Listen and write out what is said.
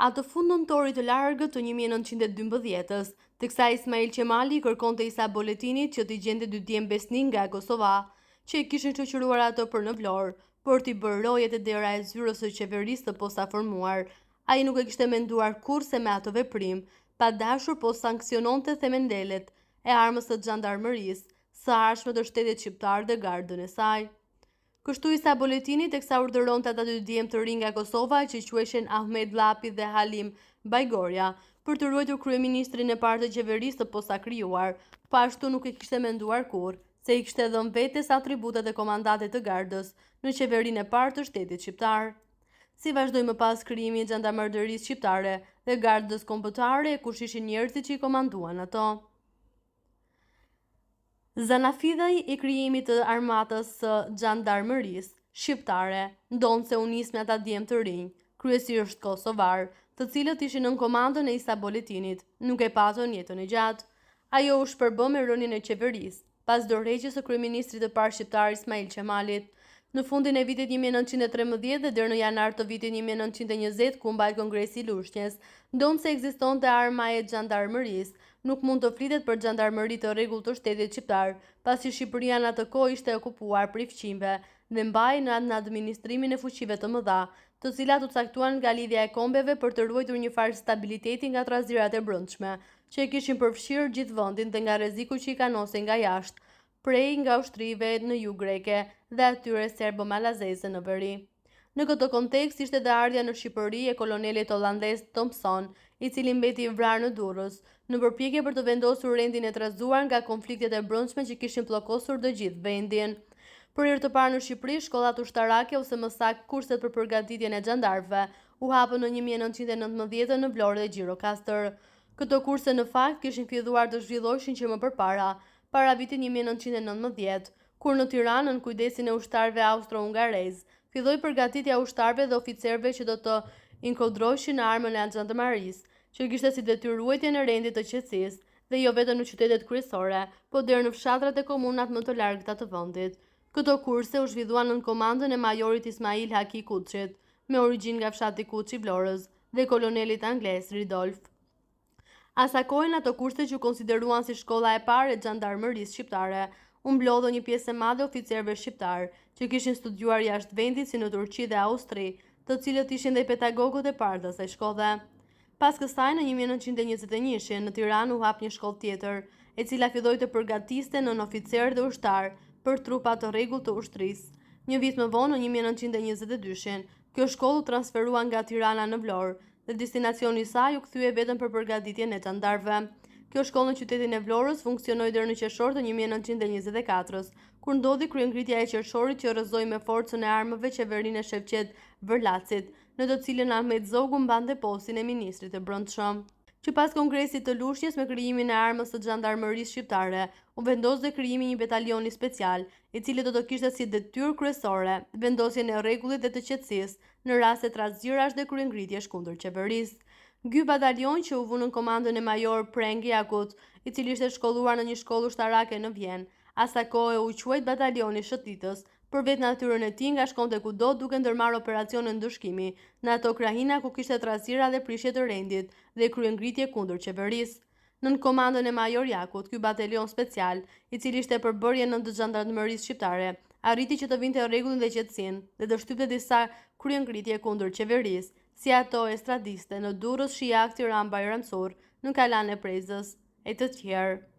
atë fund nëntorit të largët të 1912-s, teksa Ismail Qemali kërkonte Isa Boletinit që t'i gjente dy djemë besnik nga Kosova, që i kishin shoqëruar ato për në Vlorë, për t'i bërë roje te dera e zyrës së qeverisë të posaformuar. Ai nuk e kishte menduar kurrë me ato veprim, pa dashur po sanksiononte themendelet e armës së xhandarmerisë, së arshme të shtetit shqiptar dhe gardën e saj. Kështu Isa Boletini teksa urdhëronte ata dy djemë të rinj nga Kosova që quheshin Ahmed Llapi dhe Halim Bajgorja për të ruajtur kryeministrin e parë të qeverisë të posakrijuar, po ashtu nuk e kishte menduar kurrë se i kishte dhënë vetes atributet e komandantit të gardës në qeverinë e parë të shtetit shqiptar. Si vazhdoi më pas krijimi i xhandarmerisë shqiptare dhe gardës kombëtare, kush ishin njerëzit që i komanduan ato. Zanafidhaj i krijimit të armatës së xhandarmerisë shqiptare ndonse u nis me ata djemë të rinj, kryesisht kosovar, të cilët ishin nën komandën e Isa Boletinit, nuk e patën jetën e gjatë. Ajo u shpërbë me rënien e qeverisë, pas dorëheqjes së kryeministrit të parë shqiptar Ismail Qemalit. Në fundin e vitit 1913 dhe deri në janar të vitit 1920, ku mbajt kongresi i Lushnjës, ndonse ekzistonte arma e xhandarmerisë, nuk mund të flitet për xhandarmeri të rregullt të shtetit shqiptar, pasi Shqipëria në atë kohë ishte okupuar prej fqinjve dhe mbahej në administrimin e fuqive të mëdha, të cilat u caktuan nga lidhja e kombeve për të ruajtur një farë stabiliteti nga trazirat e brendshme, që e kishin përfshirë gjithë vendin dhe nga rreziku që i kanosej nga jashtë, prej nga ushtrive në jug greke dhe atyre serbo-malazeze në veri. Në këtë kontekst ishte dhe ardhja në Shqipëri e kolonelit hollandes Thompson, i cili mbeti i vrarë në Durrës, në përpjekje për të vendosur rendin e trazuar nga konfliktet e brendshme që kishin pllokosur të gjithë vendin. Për herë të parë në Shqipëri, shkollat ushtarake ose më saktë kurset për përgatitjen e xhandarmëve u hapën në 1919 në Vlorë dhe Gjirokastër. Këto kurse në fakt kishin filluar të zhvilloheshin që më para vitit 1919, kur në Tiranë, në kujdesin e ushtarëve austro-hungarez, filloi përgatitja e ushtarëve dhe oficerëve që do të inkodroheshin në armën e xhandarmerisë, që kishte si detyrë ruajtjen e rendit të qetësisë, dhe jo vetëm në qytetet kryesore, por deri në fshatrat e komunat më të largëta të vendit. Këto kurse u zhvilluan nën komandën e majorit Ismail Haki Kuçit, me origjinë nga fshati Kuçi i Vlorës, dhe kolonelit anglez Ridolf. Asakojnë ato kurse që konsideruan si shkolla e parë e xhandarmerisë shqiptare, u mblodhë një pjesë e madhe oficerëve shqiptar që kishin studiuar jashtë vendit si në Turqi dhe Austri, të cilët ishin dhe pedagogët e parë të asaj shkolle. Pas kësaj në 1921 në Tiranë u hap një shkollë tjetër, e cila filloi të përgatiste nën oficerë dhe ushtar për trupa të rregullt të ushtrisë. Një vit më vonë, në 1922, kjo shkollë u transferua nga Tirana në Vlorë dhe destinacioni i saj u kthye vetëm për përgatitjen e xhandarmëve. Kjo shkollë në qytetin e Vlorës funksionoi deri në qershor të 1924-s, kur ndodhi kryengritja e qershorit që rrëzoi me forcën e armëve qeverinë e Shevqet Vërlacit, në të cilën Ahmet Zogu mbante postin e ministrit të brendshëm. Që pas kongresit të Lushnjës me krijimin e armës së xhandarmerisë shqiptare, u vendos dhe krijimi një betalioni special, i cili do të kishte si detyrë kryesore vendosjen e rregullit dhe të qetësisë në raste trazirash dhe kryengritjesh kundër qeverisë. Ky batalion që u vu nën komandën e major Prengi Akut, i cili ishte shkolluar në një shkollë ushtarake në Vjenë, asaj kohe u quajt batalioni Shëtitës, për vetë natyrën e tij nga shkonte kudo duke ndërmarrë operacione ndëshkimi në ato krahina ku kishte trazira dhe prishje të rendit dhe kryengritje kundër qeverisë. Nën komandën e major Jakut, ky batalion special, i cili ishte përbërje nën të xhandarmerisë shqiptare, arriti që të vinte rregullin dhe qetësinë dhe të shtypte disa kryengritje kundër qeverisë, si ato estradiste në Durrës, Shiak, Tiranë, Bajramsur, në Kalan e Prezës e të tjerë.